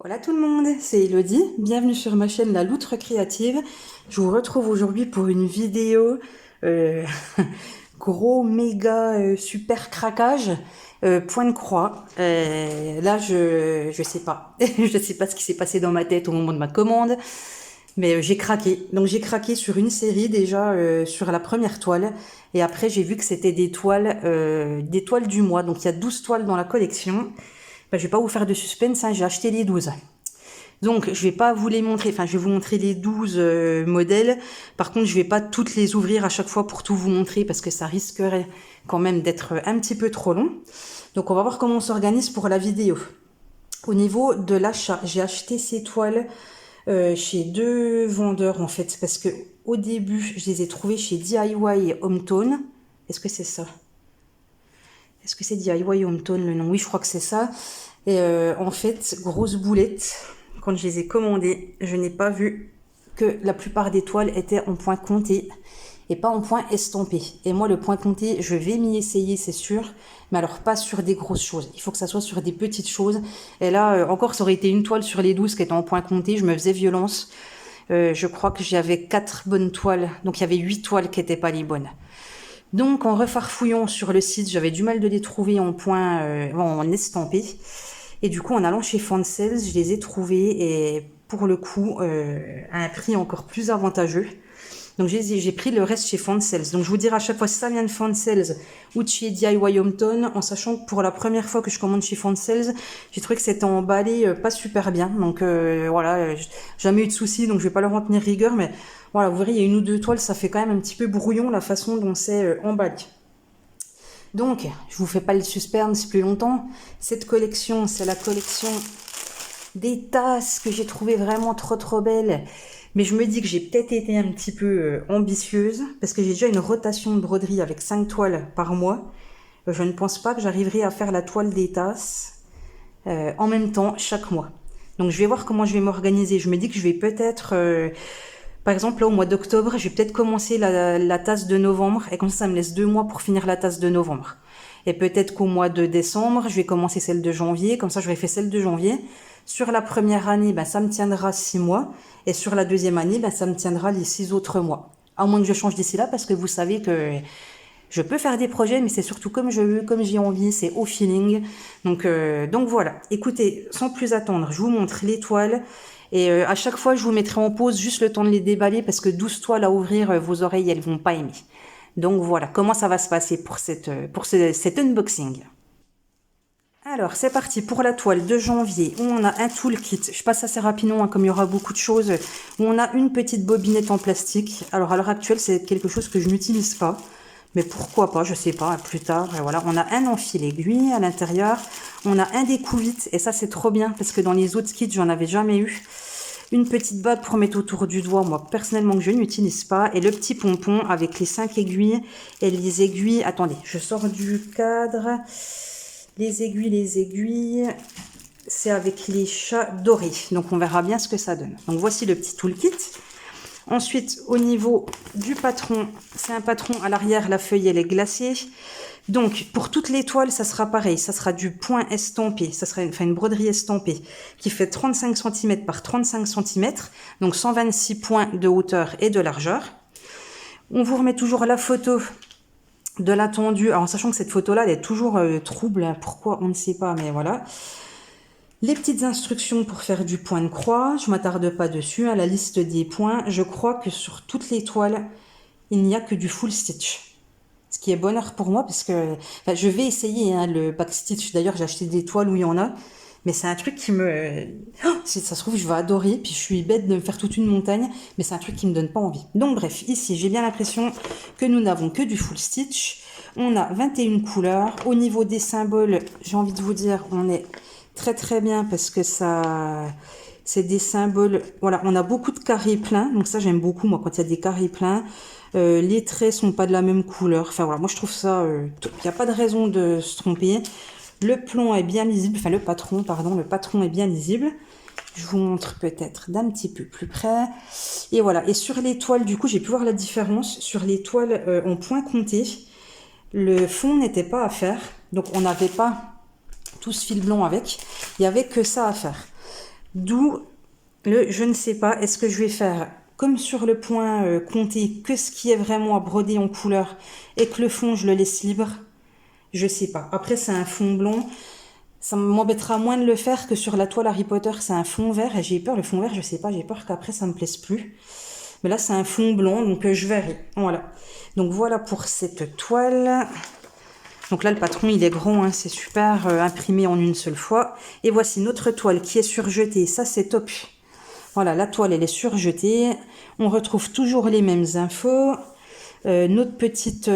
Hola tout le monde, c'est Elodie, bienvenue sur ma chaîne La Loutre Créative. Je vous retrouve aujourd'hui pour une vidéo euh, gros méga super craquage, point de croix. Là je sais pas, je sais pas ce qui s'est passé dans ma tête au moment de ma commande, mais j'ai craqué. Donc j'ai craqué sur une série déjà sur la première toile et après j'ai vu que c'était des toiles du mois. Donc il y a 12 toiles dans la collection. Ben, je vais pas vous faire de suspense, hein, j'ai acheté les 12. Donc, je vais pas vous les montrer, enfin, je vais vous montrer les 12 modèles. Par contre, je vais pas toutes les ouvrir à chaque fois pour tout vous montrer parce que ça risquerait quand même d'être un petit peu trop long. Donc, on va voir comment on s'organise pour la vidéo. Au niveau de l'achat, j'ai acheté ces toiles chez deux vendeurs en fait parce que au début, je les ai trouvées chez DIY Hometone. Est-ce que c'est ça? Est-ce que c'est DIY Hometone le nom? Oui, je crois que c'est ça. Et en fait, grosse boulette. Quand je les ai commandées, je n'ai pas vu que la plupart des toiles étaient en point compté et pas en point estampé. Et moi, le point compté, je vais m'y essayer, c'est sûr. Mais alors, pas sur des grosses choses. Il faut que ça soit sur des petites choses. Et là, encore, ça aurait été une toile sur les 12 qui était en point compté. Je me faisais violence. Je crois que j'avais 4 bonnes toiles. Donc, il y avait 8 toiles qui n'étaient pas les bonnes. Donc, en refarfouillant sur le site, j'avais du mal de les trouver en point, en estampé. Et du coup, en allant chez Fansels, je les ai trouvés et pour le coup, à un prix encore plus avantageux. Donc, j'ai pris le reste chez Fansels. Donc, je vous dirai à chaque fois si ça vient de Fansels ou de chez DIY Hometone, en sachant que pour la première fois que je commande chez Fansels, j'ai trouvé que c'était emballé pas super bien. Donc, voilà, jamais eu de soucis, donc je vais pas leur en tenir rigueur, mais voilà, vous verrez, il y a une ou deux toiles, ça fait quand même un petit peu brouillon la façon dont c'est emballé. Donc, je vous fais pas le suspense plus longtemps. Cette collection, c'est la collection des tasses que j'ai trouvé vraiment trop belles. Mais je me dis que j'ai peut-être été un petit peu ambitieuse parce que j'ai déjà une rotation de broderie avec 5 toiles par mois. Je ne pense pas que j'arriverai à faire la toile des tasses en même temps chaque mois. Donc je vais voir comment je vais m'organiser. Je me dis que je vais peut-être par exemple, là, au mois d'octobre, je vais peut-être commencer la tasse de novembre, et comme ça me laisse 2 mois pour finir la tasse de novembre. Et peut-être qu'au mois de décembre, je vais commencer celle de janvier, comme ça j'aurai fait celle de janvier. Sur la première année, ben, ça me tiendra 6 mois, et sur la deuxième année, ben, ça me tiendra les 6 autres mois. À moins que je change d'ici là, parce que vous savez que je peux faire des projets, mais c'est surtout comme je veux, comme j'ai envie, c'est au feeling. Donc voilà. Écoutez, sans plus attendre, je vous montre les toiles. Et à chaque fois, je vous mettrai en pause juste le temps de les déballer parce que 12 toiles à ouvrir, vos oreilles, elles vont pas aimer. Donc voilà, comment ça va se passer pour cet unboxing. Alors, c'est parti pour la toile de janvier où on a un toolkit. Je passe assez rapidement, hein, comme il y aura beaucoup de choses. Où on a une petite bobinette en plastique. Alors, à l'heure actuelle, c'est quelque chose que je n'utilise pas. Mais pourquoi pas, je sais pas, plus tard. Et voilà, on a un enfil aiguille à l'intérieur. On a un découvite. Et ça, c'est trop bien parce que dans les autres kits, j'en avais jamais eu. Une petite bague pour mettre autour du doigt, moi personnellement que je n'utilise pas. Et le petit pompon avec les 5 aiguilles et les aiguilles. Attendez, je sors du cadre. Les aiguilles, c'est avec les chats dorés. Donc on verra bien ce que ça donne. Donc voici le petit toolkit. Ensuite, au niveau du patron, c'est un patron à l'arrière, la feuille elle est glacée. Donc pour toutes les toiles, ça sera pareil, ça sera du point estampé, ça sera une broderie estampée qui fait 35 cm par 35 cm, donc 126 points de hauteur et de largeur. On vous remet toujours la photo de la tendue, alors en sachant que cette photo-là, elle est toujours trouble, hein. Pourquoi, on ne sait pas, mais voilà. Les petites instructions pour faire du point de croix, je ne m'attarde pas dessus, à la liste des points. Je crois que sur toutes les toiles, il n'y a que du full stitch. Ce qui est bonheur pour moi, parce que enfin, je vais essayer hein, le backstitch. D'ailleurs, j'ai acheté des toiles où il y en a. Mais c'est un truc qui me... Oh, si ça se trouve, je vais adorer. Puis je suis bête de me faire toute une montagne. Mais c'est un truc qui me donne pas envie. Donc bref, ici, j'ai bien l'impression que nous n'avons que du full stitch. On a 21 couleurs. Au niveau des symboles, j'ai envie de vous dire, on est très bien parce que ça... C'est des symboles... Voilà, on a beaucoup de carrés pleins. Donc ça, j'aime beaucoup, moi, quand il y a des carrés pleins. Les traits sont pas de la même couleur. Enfin voilà, moi je trouve ça... Il n'y a pas de raison de se tromper. Le plomb est bien lisible. Enfin, le patron est bien lisible. Je vous montre peut-être d'un petit peu plus près. Et voilà. Et sur les toiles, du coup, j'ai pu voir la différence. Sur les toiles en point compté, le fond n'était pas à faire. Donc, on n'avait pas tout ce fil blanc avec. Il n'y avait que ça à faire. D'où je ne sais pas, est-ce que je vais faire comme sur le point compter que ce qui est vraiment à broder en couleur et que le fond je le laisse libre? Je sais pas. Après c'est un fond blanc, ça m'embêtera moins de le faire que sur la toile Harry Potter, c'est un fond vert et j'ai peur, le fond vert je sais pas, j'ai peur qu'après ça me plaise plus. Mais là c'est un fond blanc donc je verrai. Voilà. Donc voilà pour cette toile. Donc là, le patron, il est grand, hein, c'est super imprimé en une seule fois. Et voici notre toile qui est surjetée. Ça, c'est top. Voilà, la toile, elle est surjetée. On retrouve toujours les mêmes infos. Notre petite...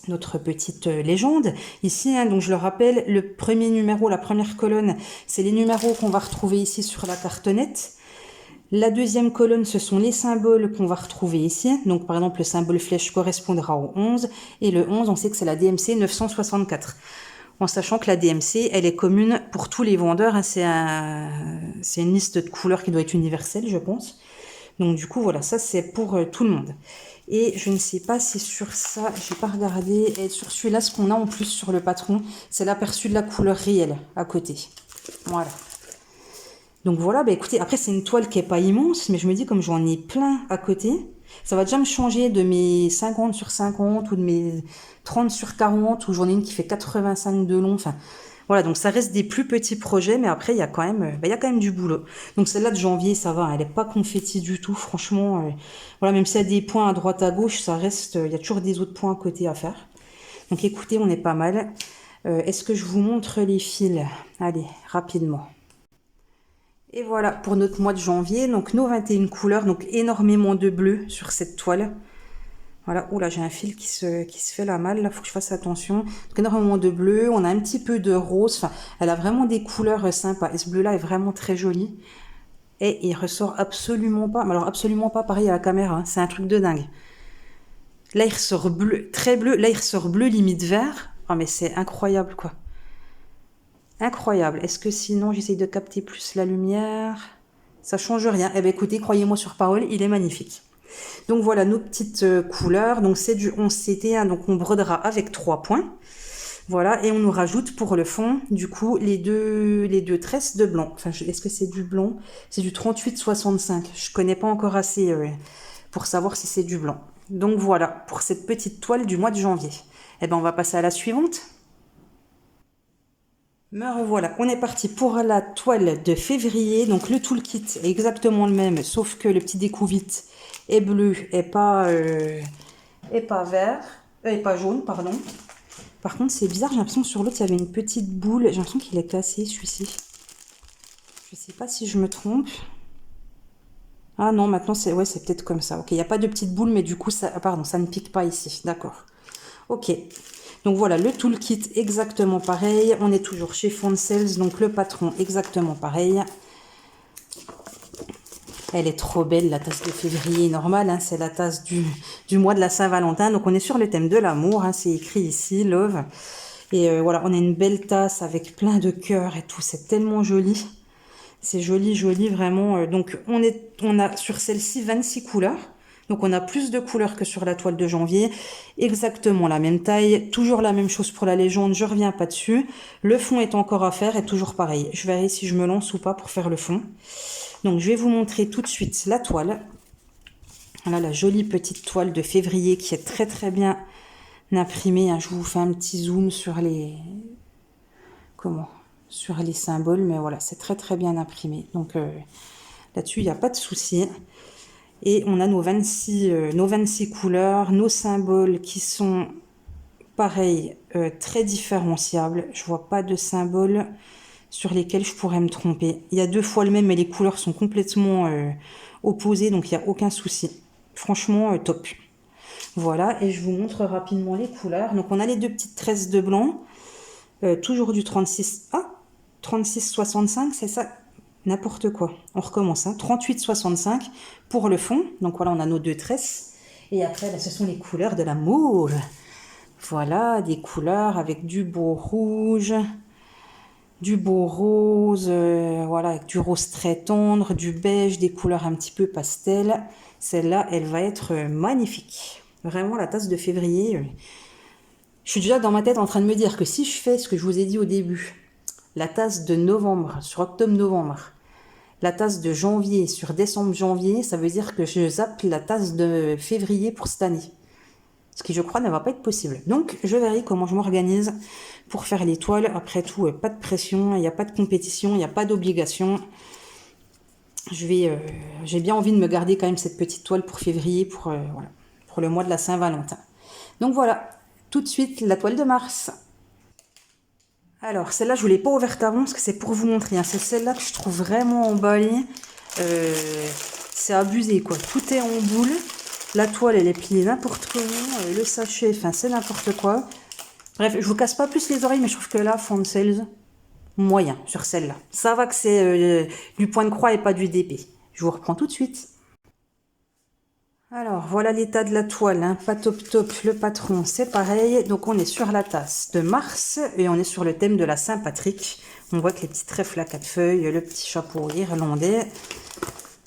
notre petite légende ici, hein, donc je le rappelle, le premier numéro, la première colonne, c'est les numéros qu'on va retrouver ici sur la cartonnette. La deuxième colonne, ce sont les symboles qu'on va retrouver ici. Donc, par exemple, le symbole flèche correspondra au 11. Et le 11, on sait que c'est la DMC 964. En sachant que la DMC, elle est commune pour tous les vendeurs. Hein. C'est une liste de couleurs qui doit être universelle, je pense. Donc, du coup, voilà, ça, c'est pour tout le monde. Et je ne sais pas si sur ça, j'ai pas regardé. Et sur celui-là, ce qu'on a en plus sur le patron, c'est l'aperçu de la couleur réelle à côté. Voilà. Donc voilà, bah écoutez, après c'est une toile qui est pas immense, mais je me dis comme j'en ai plein à côté, ça va déjà me changer de mes 50 sur 50 ou de mes 30 sur 40, ou j'en ai une qui fait 85 de long, enfin voilà, donc ça reste des plus petits projets, mais après il y a quand même, il y a quand même du boulot. Donc celle-là de janvier, ça va, elle est pas confetti du tout, franchement, voilà, même s'il y a des points à droite à gauche, ça reste, il y a toujours des autres points à côté à faire. Donc écoutez, on est pas mal. Est-ce que je vous montre les fils? Allez, rapidement. Et voilà pour notre mois de janvier, donc nos 21 couleurs, donc énormément de bleu sur cette toile. Voilà, oh là j'ai un fil qui se fait la malle, là faut que je fasse attention. Donc énormément de bleu, on a un petit peu de rose, enfin elle a vraiment des couleurs sympas. Et ce bleu là est vraiment très joli. Et il ressort absolument pas, mais alors absolument pas pareil à la caméra, hein. C'est un truc de dingue. Là il ressort bleu, très bleu, là il ressort bleu limite vert. Oh mais c'est incroyable quoi. Incroyable. Est-ce que sinon j'essaye de capter plus la lumière? Ça change rien. Eh bien écoutez, croyez-moi sur parole, il est magnifique. Donc voilà nos petites couleurs. Donc c'est du 11CT, hein, donc on brodera avec 3 points. Voilà, et on nous rajoute pour le fond, du coup, les deux tresses de blanc. Enfin, est-ce que c'est du blanc? C'est du 38,65. Je connais pas encore assez pour savoir si c'est du blanc. Donc voilà, pour cette petite toile du mois de janvier. Eh bien on va passer à la suivante. Me revoilà, on est parti pour la toile de février. Donc le toolkit est exactement le même, sauf que le petit découvite est bleu et pas vert, et pas jaune, pardon. Par contre, c'est bizarre, j'ai l'impression que sur l'autre, il y avait une petite boule. J'ai l'impression qu'il est cassé, celui-ci. Je sais pas si je me trompe. Ah non, maintenant, c'est peut-être comme ça. Ok, il n'y a pas de petite boule, mais du coup, ça ne pique pas ici. D'accord. Ok. Donc voilà, le toolkit exactement pareil. On est toujours chez Font Sales, donc le patron exactement pareil. Elle est trop belle, la tasse de février normale. Hein, c'est la tasse du mois de la Saint-Valentin. Donc on est sur le thème de l'amour. Hein, c'est écrit ici, love. Et voilà, on a une belle tasse avec plein de cœurs et tout. C'est tellement joli. C'est joli, joli, vraiment. Donc on a sur celle-ci 26 couleurs. Donc on a plus de couleurs que sur la toile de janvier. Exactement la même taille. Toujours la même chose pour la légende. Je reviens pas dessus. Le fond est encore à faire et toujours pareil. Je verrai si je me lance ou pas pour faire le fond. Donc je vais vous montrer tout de suite la toile. Voilà la jolie petite toile de février qui est très très bien imprimée. Je vous fais un petit zoom sur les... sur les symboles. Mais voilà, c'est très très bien imprimé. Donc là-dessus, il n'y a pas de souci. Et on a nos 26 couleurs, nos symboles qui sont pareils, très différenciables. Je vois pas de symboles sur lesquels je pourrais me tromper. Il y a 2 fois le même, mais les couleurs sont complètement opposées, donc il n'y a aucun souci. Franchement, top. Voilà, et je vous montre rapidement les couleurs. Donc on a les 2 petites tresses de blanc, toujours du 36... Ah, 36,65, c'est ça? N'importe quoi. On recommence. 38,65 pour le fond. Donc voilà, on a nos 2 tresses. Et après, ce sont les couleurs de l'amour. Voilà, des couleurs avec du beau rouge, du beau rose, voilà, avec du rose très tendre, du beige, des couleurs un petit peu pastel. Celle-là, elle va être magnifique. Vraiment, la tasse de février. Je suis déjà dans ma tête en train de me dire que si je fais ce que je vous ai dit au début, la tasse de novembre sur octobre-novembre, la tasse de janvier sur décembre-janvier, ça veut dire que je zappe la tasse de février pour cette année. Ce qui, je crois, ne va pas être possible. Donc, je verrai comment je m'organise pour faire les toiles. Après tout, pas de pression, il n'y a pas de compétition, il n'y a pas d'obligation. J'ai bien envie de me garder quand même cette petite toile pour février, voilà, pour le mois de la Saint-Valentin. Donc voilà, tout de suite, la toile de mars. Alors, celle-là, je ne vous l'ai pas ouverte avant parce que c'est pour vous montrer. Hein. C'est celle-là que je trouve vraiment emballée. C'est abusé, quoi. Tout est en boule. La toile, elle est pliée n'importe comment. Le sachet, enfin, c'est n'importe quoi. Bref, je vous casse pas plus les oreilles, mais je trouve que là, Fond Sales, moyen sur celle-là. Ça va que c'est du point de croix et pas du DP. Je vous reprends tout de suite. Alors, voilà l'état de la toile, hein. Pas top top, le patron, c'est pareil. Donc, on est sur la tasse de mars et on est sur le thème de la Saint-Patrick. On voit que les petits trèfles à 4 feuilles, le petit chapeau irlandais.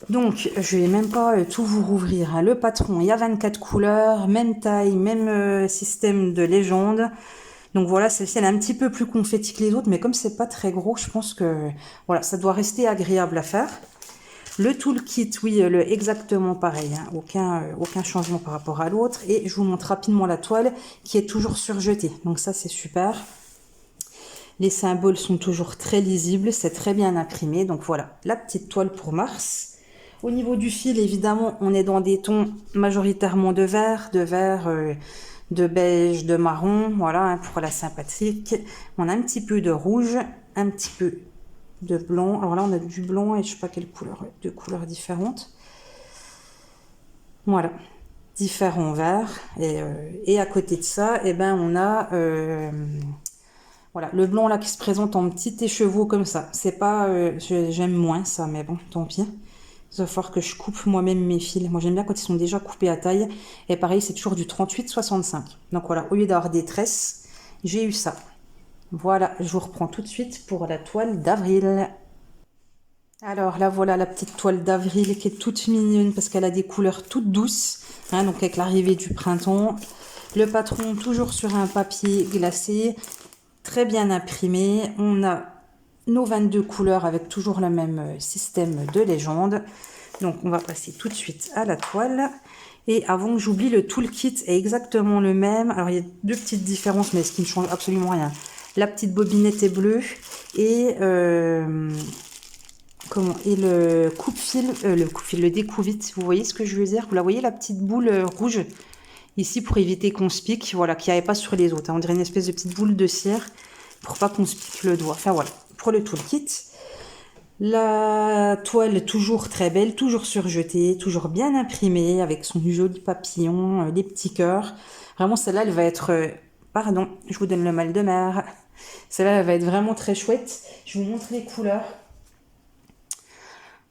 Donc, je vais même pas tout vous rouvrir, hein. Le patron, il y a 24 couleurs, même taille, même système de légende. Donc voilà, celle-ci, elle est un petit peu plus confetti que les autres, mais comme c'est pas très gros, je pense que voilà, ça doit rester agréable à faire. Le toolkit, oui, exactement pareil, hein, aucun changement par rapport à l'autre. Et je vous montre rapidement la toile qui est toujours surjetée. Donc ça, c'est super. Les symboles sont toujours très lisibles, c'est très bien imprimé. Donc voilà, la petite toile pour mars. Au niveau du fil, évidemment, on est dans des tons majoritairement de vert, de beige, de marron, voilà, hein, pour la Saint-Patrick. On a un petit peu de rouge, un petit peu de blanc. Alors là, on a du blanc et je sais pas quelle couleur, deux couleurs différentes. Voilà, différents verts. Et à côté de ça, eh ben, on a voilà, le blanc là qui se présente en petit écheveau comme ça. C'est pas, j'aime moins ça, mais bon, tant pis. Il va falloir que je coupe moi-même mes fils. Moi, j'aime bien quand ils sont déjà coupés à taille. Et pareil, c'est toujours du 38-65. Donc voilà, au lieu d'avoir des tresses, j'ai eu ça. Voilà, je vous reprends tout de suite pour la toile d'avril. Alors là, voilà la petite toile d'avril qui est toute mignonne parce qu'elle a des couleurs toutes douces. Hein, donc avec l'arrivée du printemps. Le patron toujours sur un papier glacé, très bien imprimé. On a nos 22 couleurs avec toujours le même système de légende. Donc on va passer tout de suite à la toile. Et avant que j'oublie, le toolkit est exactement le même. Alors il y a deux petites différences, mais ce qui ne change absolument rien. La petite bobinette est bleue et le coupe-fil, le découvite. Vous voyez ce que je veux dire? Vous la voyez, la petite boule rouge ici pour éviter qu'on se pique. Voilà, qu'il n'y avait pas sur les autres. Hein. On dirait une espèce de petite boule de cire pour pas qu'on se pique le doigt. Enfin voilà, pour le toolkit. La toile toujours très belle, toujours surjetée, toujours bien imprimée avec son joli papillon, les petits cœurs. Vraiment, celle-là, elle va être... pardon, je vous donne le mal de mer. Celle-là, elle va être vraiment très chouette. Je vous montre les couleurs.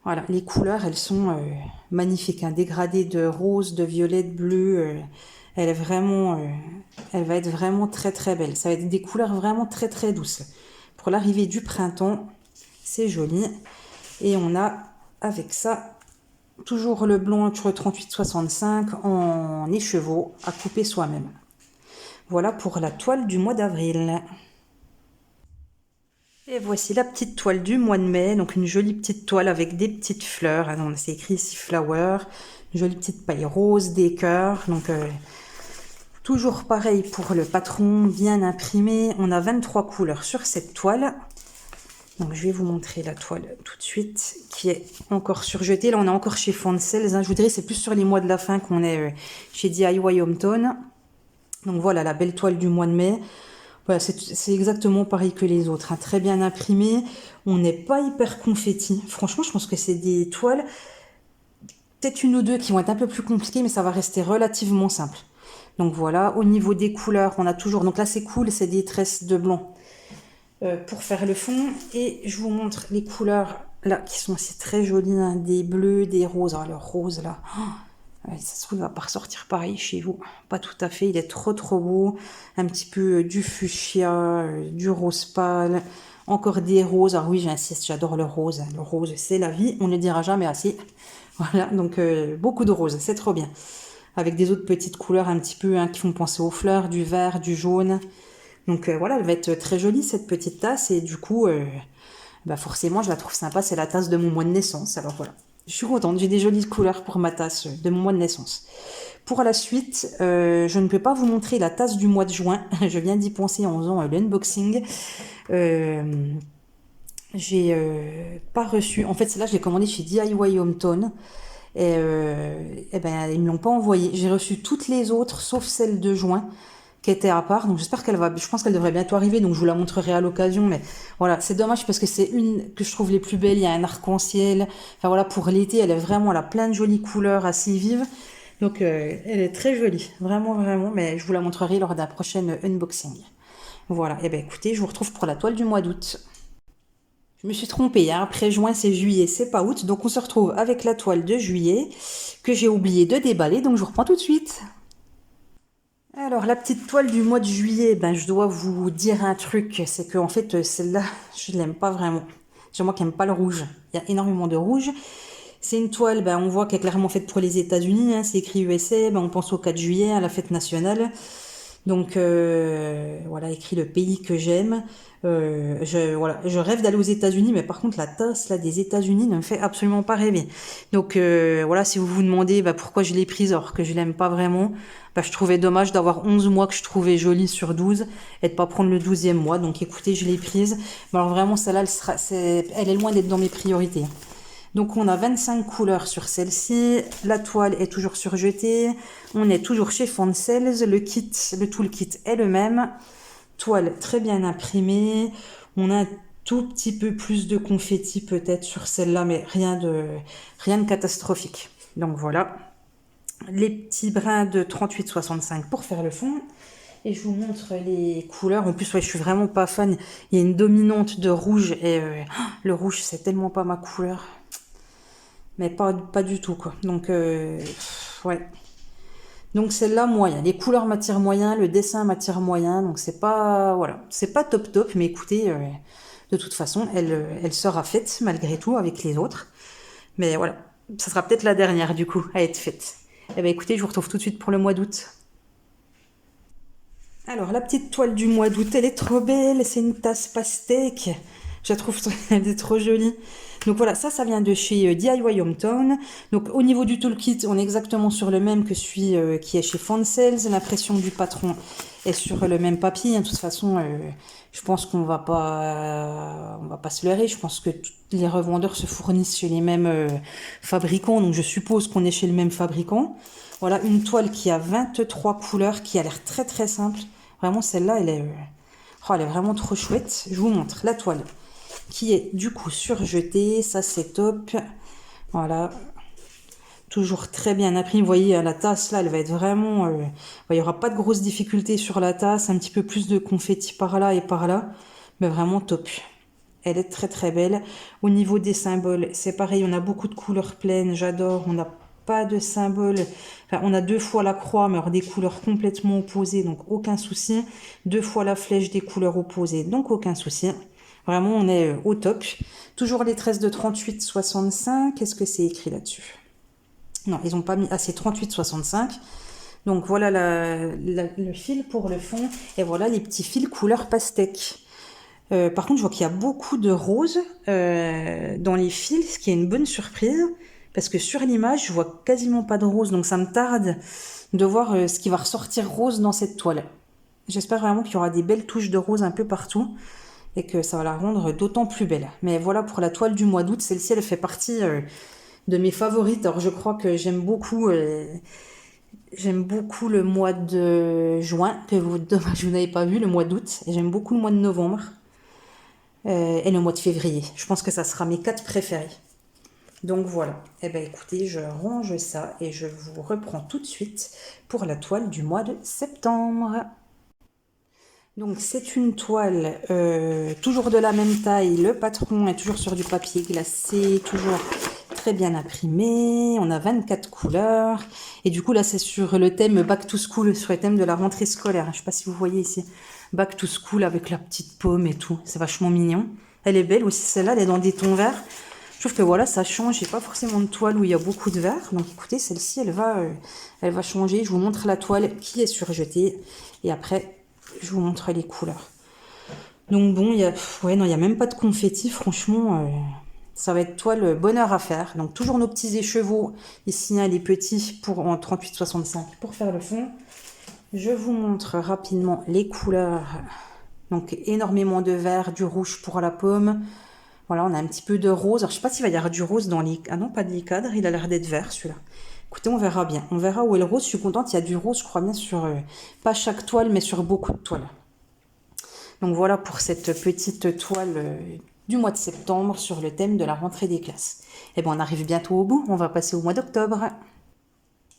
Voilà, les couleurs, elles sont magnifiques. Un dégradé de rose, de violet, de bleu. Elle va être vraiment très très belle. Ça va être des couleurs vraiment très très douces. Pour l'arrivée du printemps, c'est joli. Et on a avec ça toujours le blanc entre 38-65 en écheveau à couper soi-même. Voilà pour la toile du mois d'avril. Et voici la petite toile du mois de mai. Donc une jolie petite toile avec des petites fleurs. Ah non, c'est écrit ici flower. Une jolie petite paille rose, des cœurs. Donc toujours pareil pour le patron, bien imprimé. On a 23 couleurs sur cette toile. Donc je vais vous montrer la toile tout de suite, qui est encore surjetée. Là on est encore chez Fond Sales, hein. Je vous dirais c'est plus sur les mois de la fin qu'on est chez DIY Hometone. Donc voilà la belle toile du mois de mai. Voilà, c'est exactement pareil que les autres, hein. Très bien imprimé. On n'est pas hyper confetti. Franchement je pense que c'est des toiles, peut-être une ou deux qui vont être un peu plus compliquées, mais ça va rester relativement simple. Donc voilà, au niveau des couleurs, on a toujours... Donc là c'est cool, c'est des tresses de blanc. Pour faire le fond, et je vous montre les couleurs là qui sont aussi très jolies, hein, des bleus, des roses. Alors, le rose là, ça se trouve il va pas ressortir pareil chez vous, pas tout à fait, il est trop beau. Un petit peu du fuchsia, du rose pâle, encore des roses. Alors oui, j'insiste, j'adore le rose. Le rose c'est la vie, on ne le dira jamais assez. Voilà, donc beaucoup de roses, c'est trop bien, avec des autres petites couleurs un petit peu, hein, qui font penser aux fleurs, du vert, du jaune. Donc voilà, elle va être très jolie cette petite tasse et du coup, bah forcément je la trouve sympa, c'est la tasse de mon mois de naissance. Alors voilà, je suis contente, j'ai des jolies couleurs pour ma tasse de mon mois de naissance. Pour la suite, je ne peux pas vous montrer la tasse du mois de juin, je viens d'y penser en faisant l'unboxing. J'ai pas reçu, en fait celle-là je l'ai commandée chez DIY Hometone. Et ben ils me l'ont pas envoyée. J'ai reçu toutes les autres sauf celle de juin qui était à part. Donc j'espère qu'elle va. Je pense qu'elle devrait bientôt arriver. Donc je vous la montrerai à l'occasion. Mais voilà, c'est dommage parce que c'est une que je trouve les plus belles. Il y a un arc-en-ciel. Enfin voilà, pour l'été, elle a plein de jolies couleurs assez vives. Donc elle est très jolie, vraiment vraiment. Mais je vous la montrerai lors d'un prochain unboxing. Voilà. Et ben écoutez, je vous retrouve pour la toile du mois d'août. Je me suis trompée, hein. Après juin c'est juillet, c'est pas août. Donc on se retrouve avec la toile de juillet que j'ai oublié de déballer. Donc je vous reprends tout de suite. Alors la petite toile du mois de juillet, ben je dois vous dire un truc, c'est que en fait celle-là je l'aime pas vraiment. C'est moi qui aime pas le rouge. Il y a énormément de rouge. C'est une toile, ben on voit qu'elle est clairement faite pour les États-Unis. Hein. C'est écrit USA, ben on pense au 4 juillet à la fête nationale. Donc voilà, écrit le pays que j'aime. Voilà, je rêve d'aller aux États-Unis, mais par contre la tasse là des États-Unis ne me fait absolument pas rêver. Donc voilà, si vous vous demandez bah, pourquoi je l'ai prise alors que je l'aime pas vraiment, bah, je trouvais dommage d'avoir 11 mois que je trouvais jolie sur 12 et de pas prendre le 12e mois. Donc écoutez, je l'ai prise. Mais alors vraiment celle-là, elle est loin d'être dans mes priorités. Donc on a 25 couleurs sur celle-ci, la toile est toujours surjetée, on est toujours chez Foncels, le toolkit est le même, toile très bien imprimée, on a un tout petit peu plus de confetti peut-être sur celle-là, mais rien de catastrophique. Donc voilà, les petits brins de 38,65 pour faire le fond. Et je vous montre les couleurs. En plus, ouais, je suis vraiment pas fan. Il y a une dominante de rouge et le rouge, c'est tellement pas ma couleur. Mais pas du tout quoi. Donc ouais. Donc celle-là moyen. Les couleurs m'attirent moyen, le dessin m'attire moyen. Donc c'est pas voilà, c'est pas top top. Mais écoutez, de toute façon, elle sera faite malgré tout avec les autres. Mais voilà, ça sera peut-être la dernière du coup à être faite. Eh ben écoutez, je vous retrouve tout de suite pour le mois d'août. Alors la petite toile du mois d'août, elle est trop belle. C'est une tasse pastèque. Je la trouve elle est trop jolie. Donc voilà, ça vient de chez DIY Hometone. Donc au niveau du toolkit, on est exactement sur le même que celui qui est chez Foncels. L'impression du patron est sur le même papier. De toute façon, je pense qu'on va pas se leurrer. Je pense que tous les revendeurs se fournissent chez les mêmes fabricants. Donc je suppose qu'on est chez le même fabricant. Voilà, une toile qui a 23 couleurs, qui a l'air très très simple. Vraiment, celle-là, elle est vraiment trop chouette. Je vous montre la toile qui est du coup surjetée, ça c'est top. Voilà, toujours très bien imprimé. Vous voyez, la tasse là, elle va être vraiment... il n'y aura pas de grosses difficultés sur la tasse, un petit peu plus de confetti par là et par là, mais vraiment top. Elle est très très belle. Au niveau des symboles, c'est pareil, on a beaucoup de couleurs pleines, j'adore. On n'a pas de symboles. Enfin, on a 2 fois la croix, mais alors des couleurs complètement opposées, donc aucun souci. 2 fois la flèche, des couleurs opposées, donc aucun souci. Vraiment, on est au top. Toujours les tresses de 38,65. Qu'est-ce que c'est écrit là-dessus? Non, ils n'ont pas mis... Ah, c'est 38,65. Donc voilà le fil pour le fond. Et voilà les petits fils couleur pastèque. Par contre, je vois qu'il y a beaucoup de rose dans les fils, ce qui est une bonne surprise. Parce que sur l'image, je vois quasiment pas de rose. Donc ça me tarde de voir ce qui va ressortir rose dans cette toile. J'espère vraiment qu'il y aura des belles touches de rose un peu partout. Et que ça va la rendre d'autant plus belle. Mais voilà pour la toile du mois d'août. Celle-ci, elle fait partie de mes favorites. Alors je crois que j'aime beaucoup le mois de juin, que dommage vous n'avez pas vu, le mois d'août. Et j'aime beaucoup le mois de novembre. Et le mois de février. Je pense que ça sera mes 4 préférés. Donc voilà. Eh bien écoutez, je range ça et je vous reprends tout de suite pour la toile du mois de septembre. Donc c'est une toile toujours de la même taille, le patron est toujours sur du papier glacé, toujours très bien imprimé, on a 24 couleurs, et du coup là c'est sur le thème Back to School, sur le thème de la rentrée scolaire, je ne sais pas si vous voyez ici, Back to School avec la petite pomme et tout, c'est vachement mignon, elle est belle aussi celle-là, elle est dans des tons verts, je trouve que voilà ça change, j'ai pas forcément de toile où il y a beaucoup de vert, donc écoutez celle-ci elle va changer, je vous montre la toile qui est surjetée, et après je vous montre les couleurs. Donc bon, il y a, ouais, non, il y a même pas de confetti, franchement, ça va être toile bonheur à faire. Donc toujours nos petits écheveaux, ici hein, les petits pour en 38,65 pour faire le fond. Je vous montre rapidement les couleurs. Donc énormément de vert, du rouge pour la pomme. Voilà, on a un petit peu de rose. Alors je sais pas s'il va y avoir du rose dans les... Ah non, pas de les cadres, il a l'air d'être vert celui-là. Écoutez, on verra bien. On verra où est le rose. Je suis contente, il y a du rose, je crois bien, sur pas chaque toile, mais sur beaucoup de toiles. Donc voilà pour cette petite toile du mois de septembre sur le thème de la rentrée des classes. Et bien on arrive bientôt au bout, on va passer au mois d'octobre.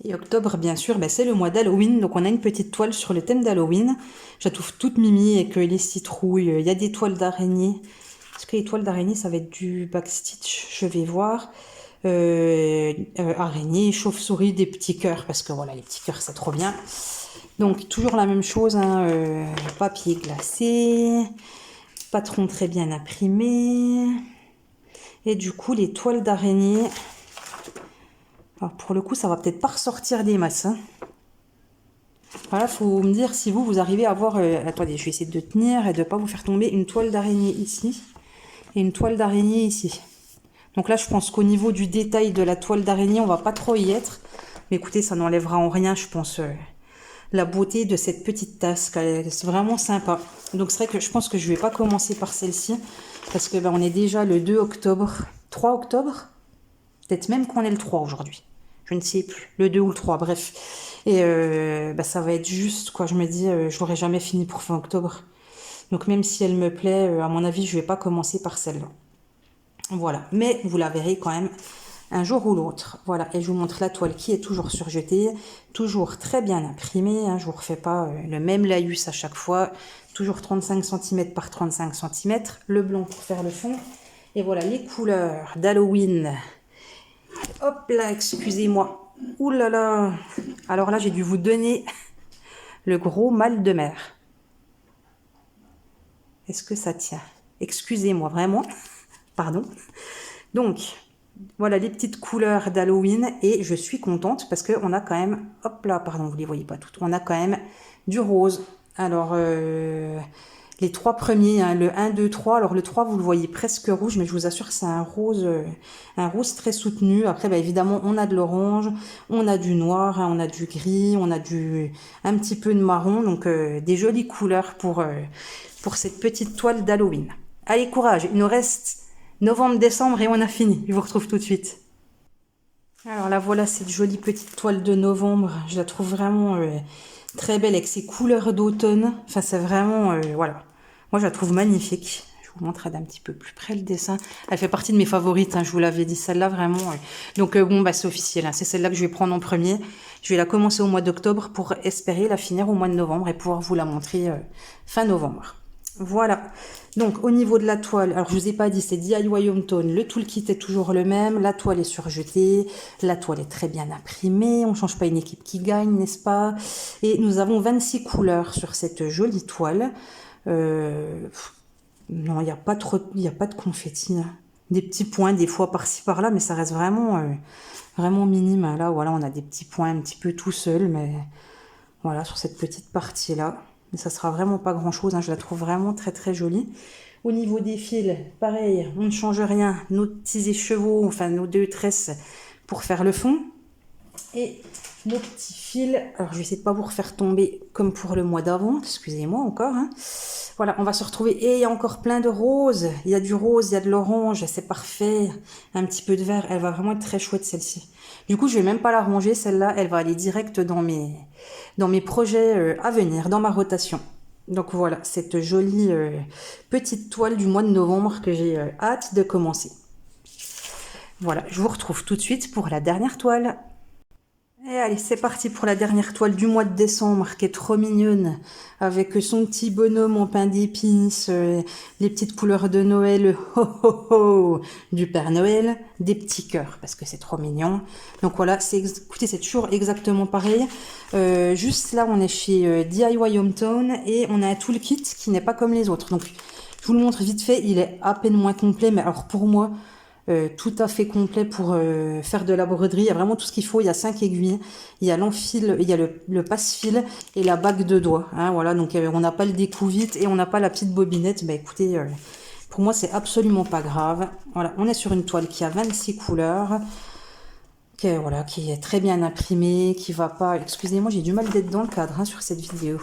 Et octobre, bien sûr, ben c'est le mois d'Halloween, donc on a une petite toile sur le thème d'Halloween. Je la trouve toute mimi avec les citrouilles, il y a des toiles d'araignée. Est-ce que les toiles d'araignée, ça va être du backstitch? Je vais voir. Araignée, chauve-souris, des petits cœurs, parce que voilà, les petits cœurs, c'est trop bien. Donc, toujours la même chose, hein, papier glacé, patron très bien imprimé. Et du coup, les toiles d'araignée. Alors, pour le coup, ça va peut-être pas ressortir des masses. Hein. Voilà, faut me dire si vous arrivez à avoir... attendez, je vais essayer de tenir et de ne pas vous faire tomber une toile d'araignée ici. Et une toile d'araignée ici. Donc là, je pense qu'au niveau du détail de la toile d'araignée, on va pas trop y être. Mais écoutez, ça n'enlèvera en rien, je pense... la beauté de cette petite tasse, c'est vraiment sympa. Donc c'est vrai que je pense que je vais pas commencer par celle-ci, parce que on est déjà le 2 octobre, 3 octobre, peut-être même qu'on est le 3 aujourd'hui, je ne sais plus, le 2 ou le 3, bref. Et ça va être juste, quoi, je me dis, je l'aurai jamais fini pour fin octobre. Donc même si elle me plaît, à mon avis, je vais pas commencer par celle-là. Voilà, mais vous la verrez quand même un jour ou l'autre. Voilà, et je vous montre la toile qui est toujours surjetée, toujours très bien imprimée, hein, je vous refais pas le même laïus à chaque fois, toujours 35 cm par 35 cm, le blanc pour faire le fond, et voilà les couleurs d'Halloween. Hop là, excusez-moi, ouh là là, alors là j'ai dû vous donner le gros mal de mer. Est-ce que ça tient? Excusez-moi, vraiment, pardon. Donc, voilà les petites couleurs d'Halloween et je suis contente parce qu'on a quand même, hop là, pardon, vous les voyez pas toutes, on a quand même du rose. Alors, les trois premiers, hein, le 1, 2, 3, alors le 3, vous le voyez presque rouge, mais je vous assure que c'est un rose très soutenu. Après, évidemment, on a de l'orange, on a du noir, hein, on a du gris, on a un petit peu de marron, donc des jolies couleurs pour cette petite toile d'Halloween. Allez, courage, il nous reste... novembre, décembre et on a fini. Je vous retrouve tout de suite. Alors là, voilà cette jolie petite toile de novembre. Je la trouve vraiment très belle avec ses couleurs d'automne. Enfin, c'est vraiment... voilà. Moi, je la trouve magnifique. Je vous montrerai d'un petit peu plus près le dessin. Elle fait partie de mes favorites, hein, je vous l'avais dit. Celle-là, vraiment... Donc, bon, c'est officiel. Hein, c'est celle-là que je vais prendre en premier. Je vais la commencer au mois d'octobre pour espérer la finir au mois de novembre et pouvoir vous la montrer fin novembre. Voilà, donc au niveau de la toile, alors je vous ai pas dit, c'est DIY Hometone, le toolkit est toujours le même, la toile est surjetée, la toile est très bien imprimée, on change pas une équipe qui gagne, n'est-ce pas? Et nous avons 26 couleurs sur cette jolie toile. Non, il n'y a pas de confetti, hein. Des petits points des fois par-ci par-là, mais ça reste vraiment, vraiment minime. Là, voilà, on a des petits points un petit peu tout seul, mais voilà, sur cette petite partie-là. Mais ça sera vraiment pas grand chose, hein. Je la trouve vraiment très très jolie. Au niveau des fils, pareil, on ne change rien. Nos petits écheveaux, enfin nos deux tresses pour faire le fond. Et nos petits fils, alors je vais essayer de pas vous refaire tomber comme pour le mois d'avant, excusez-moi encore. Hein. Voilà, on va se retrouver. Et il y a encore plein de roses. Il y a du rose, il y a de l'orange, c'est parfait. Un petit peu de vert, elle va vraiment être très chouette celle-ci. Du coup, je vais même pas la ranger, celle-là, elle va aller direct dans mes projets à venir, dans ma rotation. Donc voilà, cette jolie petite toile du mois de novembre que j'ai hâte de commencer. Voilà, je vous retrouve tout de suite pour la dernière toile. Et allez, c'est parti pour la dernière toile du mois de décembre, qui est trop mignonne, avec son petit bonhomme en pain d'épices, les petites couleurs de Noël, ho ho ho, du Père Noël, des petits cœurs, parce que c'est trop mignon. Donc voilà, écoutez, c'est toujours exactement pareil. Juste là, on est chez DIY Hometone, et on a un toolkit qui n'est pas comme les autres. Donc, je vous le montre vite fait, il est à peine moins complet, mais alors pour moi... tout à fait complet pour faire de la broderie. Il y a vraiment tout ce qu'il faut. Il y a 5 aiguilles, il y a l'enfil, il y a le passe-fil et la bague de doigts. Hein, voilà, donc on n'a pas le découpe vite et on n'a pas la petite bobinette. Bah écoutez, pour moi c'est absolument pas grave. Voilà, on est sur une toile qui a 26 couleurs. Voilà, qui est très bien imprimée, qui va pas... Excusez-moi, j'ai du mal d'être dans le cadre hein, sur cette vidéo.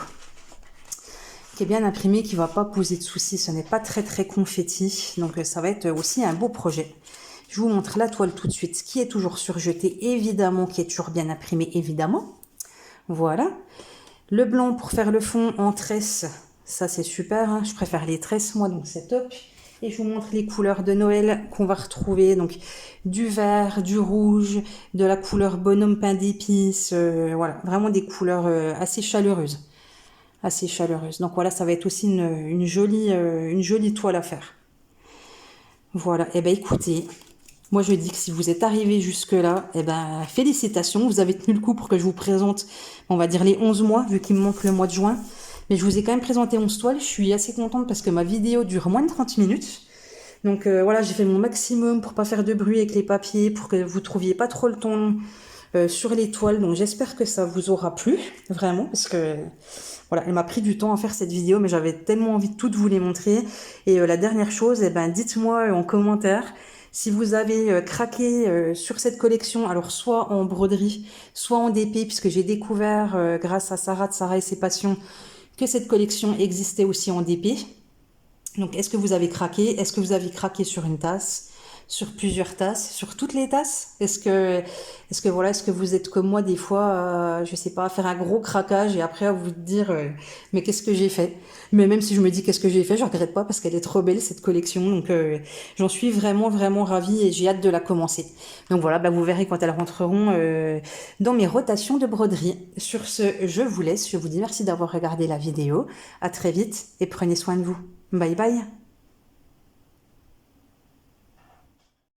Qui est bien imprimée, qui va pas poser de soucis. Ce n'est pas très très confetti, donc ça va être aussi un beau projet. Je vous montre la toile tout de suite, qui est toujours surjetée, évidemment, qui est toujours bien imprimée, évidemment. Voilà. Le blanc pour faire le fond en tresse, ça c'est super, hein. Je préfère les tresses moi, donc c'est top. Et je vous montre les couleurs de Noël qu'on va retrouver, donc du vert, du rouge, de la couleur bonhomme pain d'épices, voilà, vraiment des couleurs assez chaleureuses. Assez chaleureuse. Donc voilà, ça va être aussi une jolie toile à faire. Voilà, et ben écoutez, moi je dis que si vous êtes arrivé jusque là, et ben félicitations, vous avez tenu le coup pour que je vous présente, on va dire les 11 mois, vu qu'il me manque le mois de juin. Mais je vous ai quand même présenté 11 toiles, je suis assez contente parce que ma vidéo dure moins de 30 minutes. Donc voilà, j'ai fait mon maximum pour pas faire de bruit avec les papiers, pour que vous trouviez pas trop le ton sur les toiles. Donc j'espère que ça vous aura plu, vraiment, parce que voilà, elle m'a pris du temps à faire cette vidéo, mais j'avais tellement envie de toutes vous les montrer. Et la dernière chose, eh ben, dites-moi en commentaire si vous avez craqué sur cette collection, alors soit en broderie, soit en DP, puisque j'ai découvert grâce à Sarah de Sarah et ses passions que cette collection existait aussi en DP. Donc, est-ce que vous avez craqué? Est-ce que vous avez craqué sur une tasse? Sur plusieurs tasses? Sur toutes les tasses? Est-ce que voilà, est-ce que vous êtes comme moi des fois, je sais pas, à faire un gros craquage et après à vous dire, mais qu'est-ce que j'ai fait? Mais même si je me dis qu'est-ce que j'ai fait, je regrette pas parce qu'elle est trop belle cette collection. Donc, j'en suis vraiment, vraiment ravie et j'ai hâte de la commencer. Donc voilà, bah, vous verrez quand elles rentreront dans mes rotations de broderie. Sur ce, je vous laisse. Je vous dis merci d'avoir regardé la vidéo. À très vite et prenez soin de vous. Bye bye.